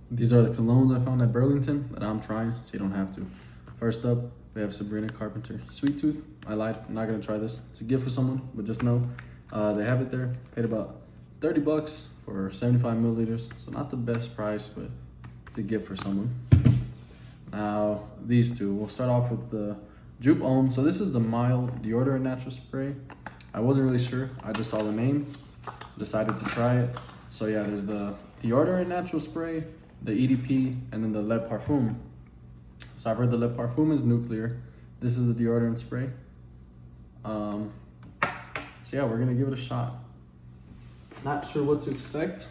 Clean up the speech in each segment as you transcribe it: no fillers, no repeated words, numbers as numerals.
These are the colognes I found at Burlington that I'm trying, so you don't have to. First up, we have Sabrina Carpenter Sweet Tooth. I lied, I'm not gonna try this. It's a gift for someone, but just know they have it there. Paid about 30 bucks for 75 milliliters, so not the best price, but it's a gift for someone. Now, these two, we'll start off with the Jupe Homme. So this is the mild deodorant natural spray. I wasn't really sure, I just saw the name, decided to try it. So yeah, there's the deodorant natural spray, the EDP, and then the Le Parfum. So I've heard the Le Parfum is nuclear. This is the deodorant spray. So yeah, we're gonna give it a shot. Not sure what to expect.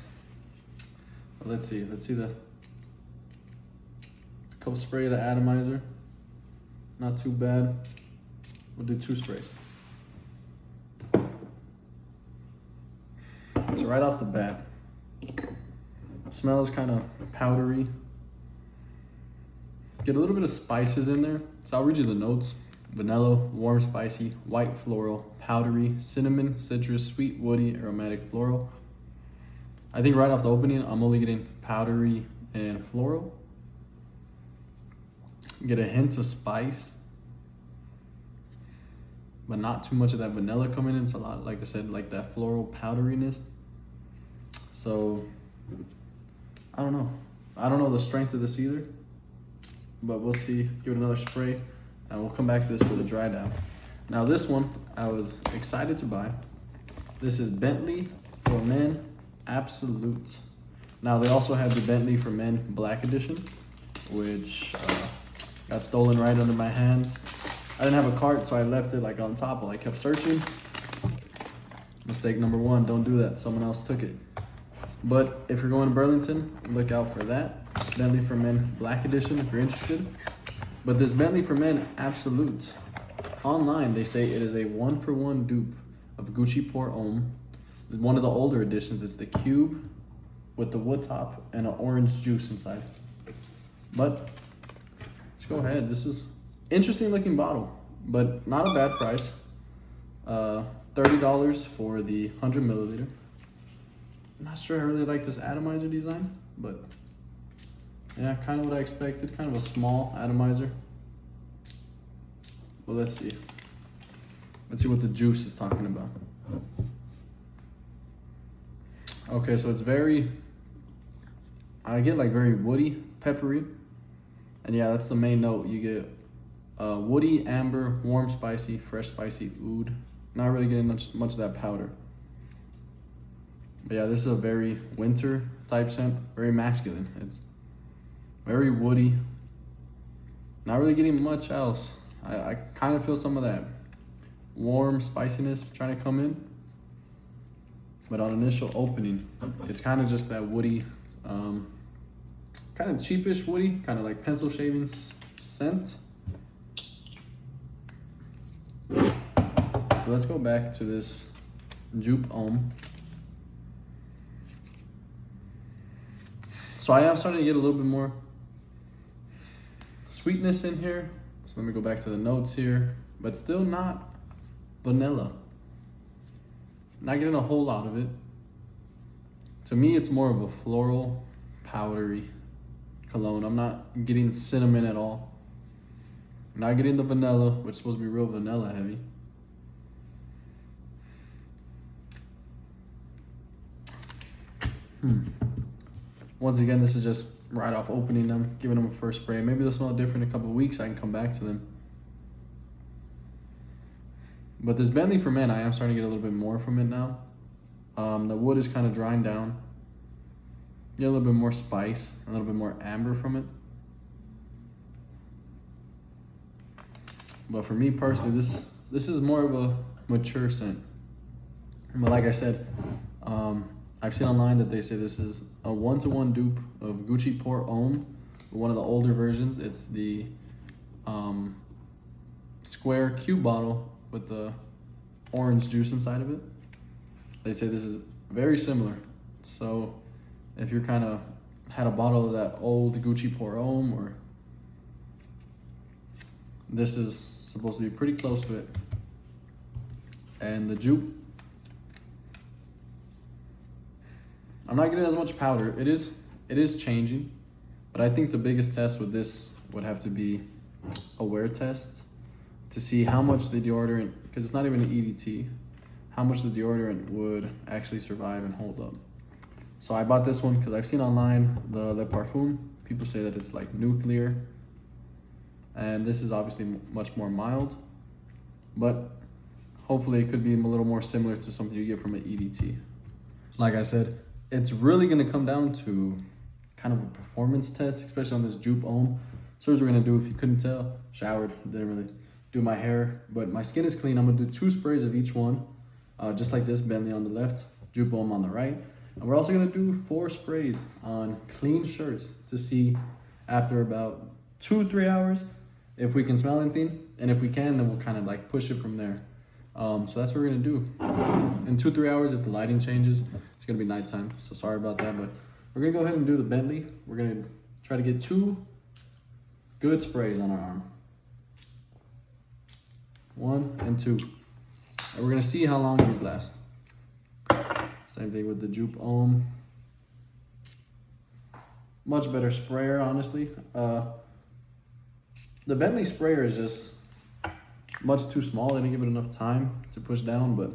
But let's see the cup spray, the atomizer. Not too bad. We'll do 2 sprays. So right off the bat, smells kind of powdery. Get a little bit of spices in there. So I'll read you the notes. Vanilla, warm, spicy, white floral, powdery, cinnamon, citrus, sweet, woody, aromatic, floral. I think right off the opening, I'm only getting powdery and floral. Get a hint of spice, but not too much of that vanilla coming in. It's a lot, like I said, like that floral powderiness. So I don't know the strength of this either, but we'll see. Give it another spray and we'll come back to this for the dry down. Now this one I was excited to buy. This is Bentley for Men Absolute. Now they also have the Bentley for Men Black Edition, which got stolen right under my hands. I didn't have a cart, so I left it like on top while I kept searching. Mistake number 1, don't do that. Someone else took it. But if you're going to Burlington, look out for that. Bentley for Men Black Edition if you're interested. But this Bentley for Men Absolute, online they say it is a 1-for-1 dupe of Gucci Pour Homme. One of the older editions is the cube with the wood top and an orange juice inside. But let's go ahead. This is interesting looking bottle, but not a bad price. $30 for the 100 milliliter. I'm not sure I really like this atomizer design, but yeah, kind of what I expected. Kind of a small atomizer. Well, let's see. Let's see what the juice is talking about. Okay, so it's I get like very woody, peppery. And yeah, that's the main note. You get woody, amber, warm, spicy, fresh, spicy, oud. Not really getting much of that powder. But yeah, this is a very winter type scent, very masculine. It's very woody. Not really getting much else. I kind of feel some of that warm spiciness trying to come in. But on initial opening, it's kind of just that woody, kind of cheapish woody, kind of like pencil shavings scent. But let's go back to this Jupe Homme. So I am starting to get a little bit more sweetness in here. So let me go back to the notes here, but still not vanilla. Not getting a whole lot of it. To me, it's more of a floral, powdery cologne. I'm not getting cinnamon at all. I'm not getting the vanilla, which is supposed to be real vanilla heavy. Once again, this is just right off opening them, giving them a first spray. Maybe they'll smell different in a couple of weeks. I can come back to them. But this Bentley for Men, I am starting to get a little bit more from it now. The wood is kind of drying down. Get a little bit more spice, a little bit more amber from it. But for me personally, this is more of a mature scent. But like I said, I've seen online that they say this is a 1-to-1 dupe of Gucci Pour Homme. One of the older versions. It's the square cube bottle with the orange juice inside of it. They say this is very similar. So if you're kind of had a bottle of that old Gucci Pour Homme, or this is supposed to be pretty close to it. And the Jupe, I'm not getting as much powder. It is changing. But I think the biggest test with this would have to be a wear test to see how much the deodorant, because it's not even an EDT, how much the deodorant would actually survive and hold up. So I bought this one because I've seen online the Le Parfum. People say that it's like nuclear. And this is obviously much more mild. But hopefully it could be a little more similar to something you get from an EDT. Like I said, it's really gonna come down to kind of a performance test, especially on this Jupe Homme. So here's what we're gonna do. If you couldn't tell, showered, didn't really do my hair, but my skin is clean. I'm gonna do 2 sprays of each one, just like this, Bentley on the left, Jupe Homme on the right. And we're also gonna do 4 sprays on clean shirts to see after about 2-3 hours if we can smell anything. And if we can, then we'll kind of like push it from there. So that's what we're gonna do. In 2-3 hours, if the lighting changes, it's gonna be nighttime. So sorry about that, but we're gonna go ahead and do the Bentley. We're gonna try to get 2 good sprays on our arm. 1 and 2. And we're gonna see how long these last. Same thing with the Jupe Homme. Much better sprayer, honestly. The Bentley sprayer is just much too small. They didn't give it enough time to push down, but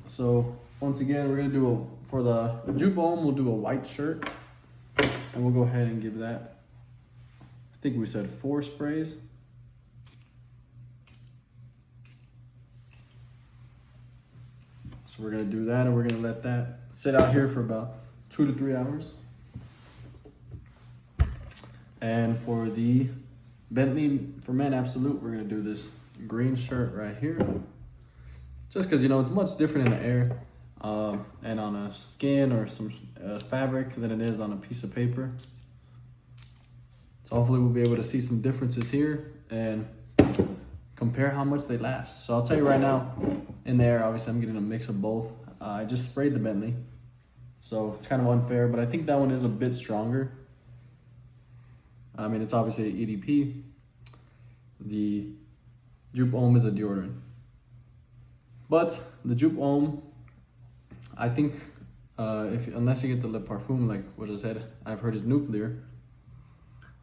so once again, we're gonna do for the Jupe Homme, we'll do a white shirt, and we'll go ahead and give that, I think we said 4 sprays. So we're gonna do that, and we're gonna let that sit out here for about 2 to 3 hours. And for the Bentley for Men Absolute, we're gonna do this green shirt right here. Just because, you know, it's much different in the air and on a skin or some fabric than it is on a piece of paper. So hopefully we'll be able to see some differences here and compare how much they last. So I'll tell you right now, in the air, obviously I'm getting a mix of both. I just sprayed the Bentley, so it's kind of unfair, but I think that one is a bit stronger. I mean, it's obviously an EDP. The Jupe Homme is a deodorant. But the Jupe Homme, I think, unless you get the Le Parfum, like what I said, I've heard is nuclear.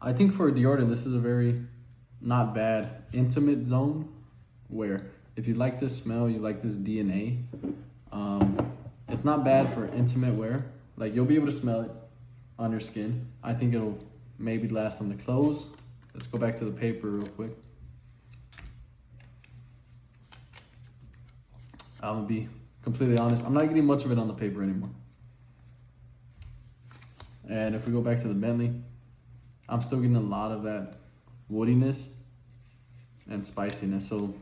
I think for a deodorant, this is a very not bad intimate zone where if you like this smell, you like this DNA, it's not bad for intimate wear. Like, you'll be able to smell it on your skin. I think it'll maybe last on the clothes. Let's go back to the paper real quick. I'm gonna be completely honest, I'm not getting much of it on the paper anymore. And if we go back to the Bentley, I'm still getting a lot of that woodiness and spiciness. So,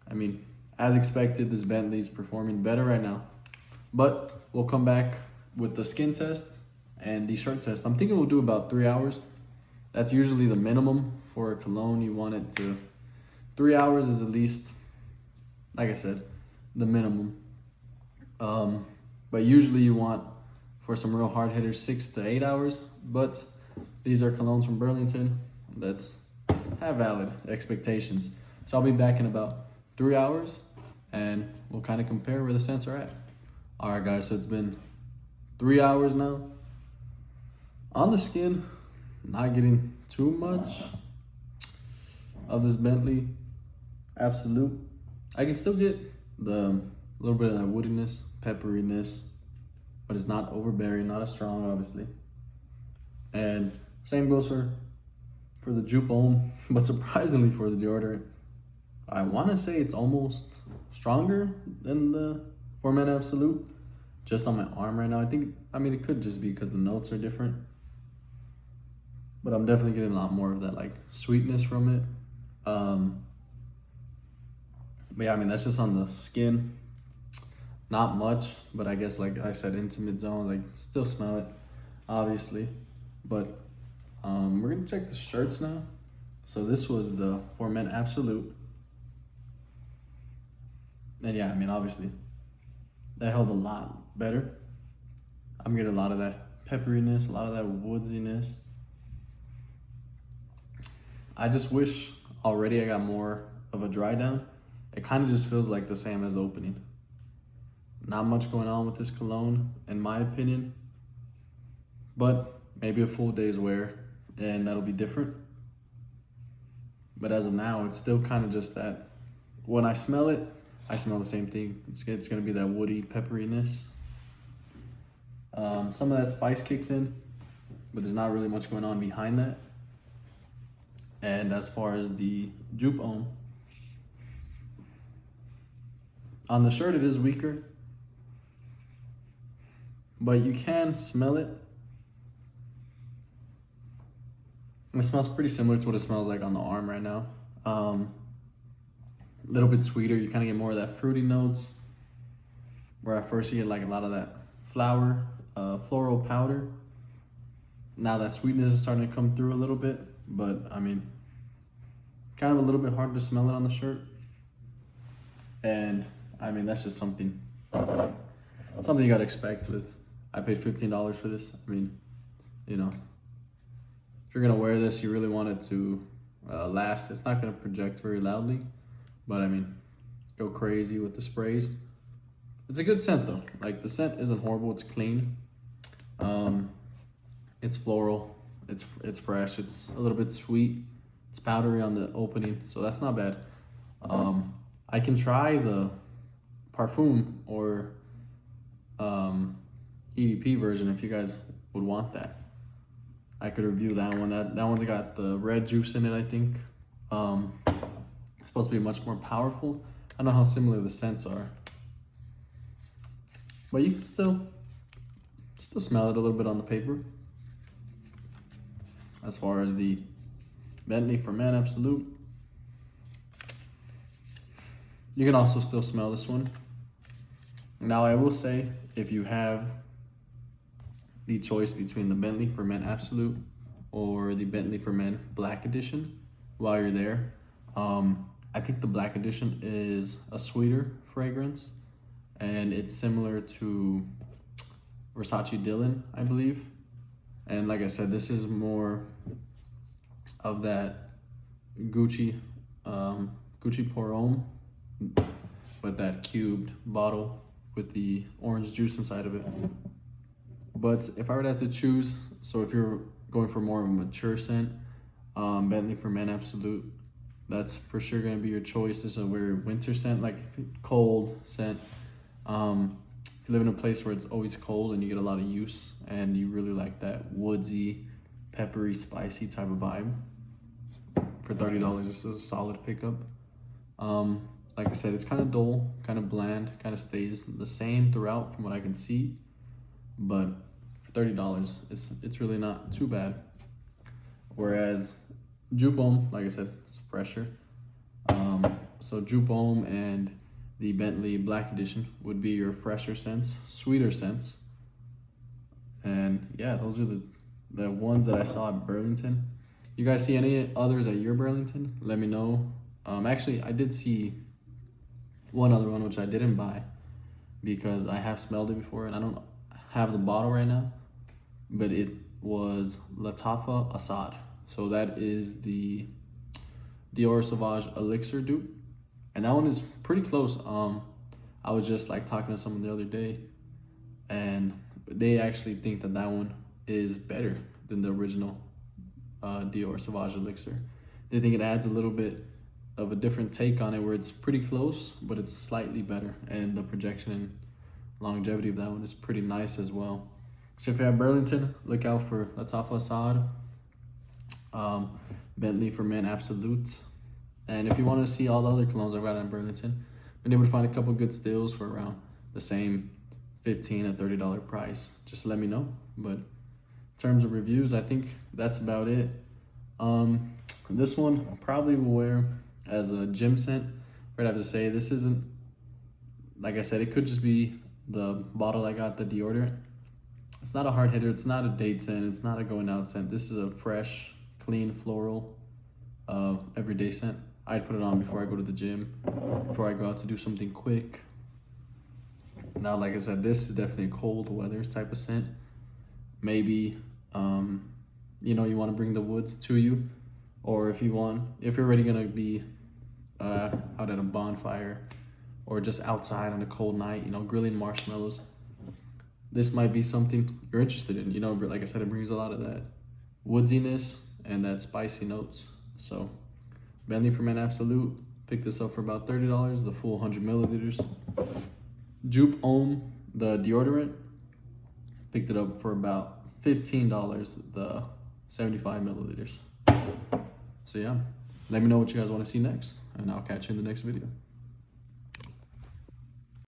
I mean, as expected, this Bentley's performing better right now. But we'll come back with the skin test and the shirt test. I'm thinking we'll do about 3 hours. That's usually the minimum for a cologne. You want it to, 3 hours is at least, like I said, the minimum. But usually you want, for some real hard hitters, 6 to 8 hours. But these are colognes from Burlington. Let's have valid expectations. So I'll be back in about 3 hours and we'll kind of compare where the scents are at. All right, guys, so it's been 3 hours now. On the skin, not getting too much of this Bentley Absolute. I can still get the little bit of that woodiness, pepperiness, but it's not overbearing, not as strong, obviously. And same goes for the Jupe Homme, but surprisingly for the deodorant, I want to say it's almost stronger than the For Men Absolute, just on my arm right now. I mean, it could just be because the notes are different, but I'm definitely getting a lot more of that like sweetness from it. But yeah, I mean, that's just on the skin. Not much, but I guess, like I said, intimate zone, like still smell it, obviously. But we're gonna check the shirts now. So this was the For Men Absolute. And yeah, I mean, obviously, that held a lot better. I'm getting a lot of that pepperiness, a lot of that woodiness. I just wish already I got more of a dry down. It kind of just feels like the same as the opening. Not much going on with this cologne, in my opinion. But maybe a full day's wear, and that'll be different. But as of now, it's still kind of just that. When I smell it, I smell the same thing. It's gonna be that woody pepperiness. Some of that spice kicks in, but there's not really much going on behind that. And as far as the jupe homme, on the shirt it is weaker, but you can smell it. And it smells pretty similar to what it smells like on the arm right now. A little bit sweeter. You kind of get more of that fruity notes, where at first you get like a lot of that floral powder. Now that sweetness is starting to come through a little bit, but I mean, kind of a little bit hard to smell it on the shirt. And I mean, that's just something you gotta expect with, I paid $15 for this. I mean, you know, if you're gonna wear this, you really want it to last. It's not gonna project very loudly, but I mean, go crazy with the sprays. It's a good scent though. Like, the scent isn't horrible, it's clean. It's floral, it's fresh, it's a little bit sweet, it's powdery on the opening, so that's not bad. I can try the Parfum or EDP version if you guys would want that. I could review that one. That one's got the red juice in it, I think. It's supposed to be much more powerful. I don't know how similar the scents are, but you can still smell it a little bit on the paper. As far as the Bentley for Men Absolute, you can also still smell this one. Now I will say, if you have the choice between the Bentley for Men Absolute or the Bentley for Men Black Edition while you're there, I think the Black Edition is a sweeter fragrance, and it's similar to Versace Dylan, I believe. And like I said, this is more of that Gucci Pour Homme, but that cubed bottle with the orange juice inside of it. But if I were to have to choose, so if you're going for more of a mature scent, Bentley for Men Absolute, that's for sure gonna be your choice. This is a weird winter scent, like cold scent. If you live in a place where it's always cold and you get a lot of use and you really like that woodsy, peppery, spicy type of vibe, for $30, this is a solid pickup. Like I said, it's kind of dull, kind of bland, kind of stays the same throughout from what I can see. But for $30, it's really not too bad. Whereas jupe homme, like I said, it's fresher. So jupe homme and the Bentley Black Edition would be your fresher scents, sweeter scents. And yeah, those are the ones that I saw at Burlington. You guys see any others at your Burlington? Let me know. Actually, I did see one other one which I didn't buy because I have smelled it before and I don't have the bottle right now, but it was Lattafa Assad. So that is the Dior Sauvage Elixir dupe, and that one is pretty close. I was just like talking to someone the other day, and they actually think that one is better than the original Dior Sauvage Elixir. They think it adds a little bit of a different take on it, where it's pretty close, but it's slightly better, and the projection and longevity of that one is pretty nice as well. So if you're at Burlington, look out for Lattafa Assad, Bentley for Men Absolute. And if you want to see all the other colognes I've got in Burlington, been able to find a couple good steals for around the same $15 to $30 price. Just let me know. But in terms of reviews, I think that's about it. This one I probably will wear as a gym scent. I'd have to say, this isn't, like I said, it could just be the bottle I got, the deodorant. It's not a hard hitter, it's not a date scent, it's not a going out scent. This is a fresh, clean, floral, everyday scent. I'd put it on before I go to the gym, before I go out to do something quick. Now, like I said, this is definitely a cold weather type of scent. Maybe, you know, you want to bring the woods to you, or if you're already gonna be out at a bonfire or just outside on a cold night, you know, grilling marshmallows. this might be something you're interested in. You know, like I said, it brings a lot of that woodsiness and that spicy notes. So Bentley for Men Absolute, picked this up for about $30, the full 100 milliliters. Jupe Homme, the deodorant, picked it up for about $15, the 75 milliliters. So yeah, let me know what you guys want to see next, and I'll catch you in the next video.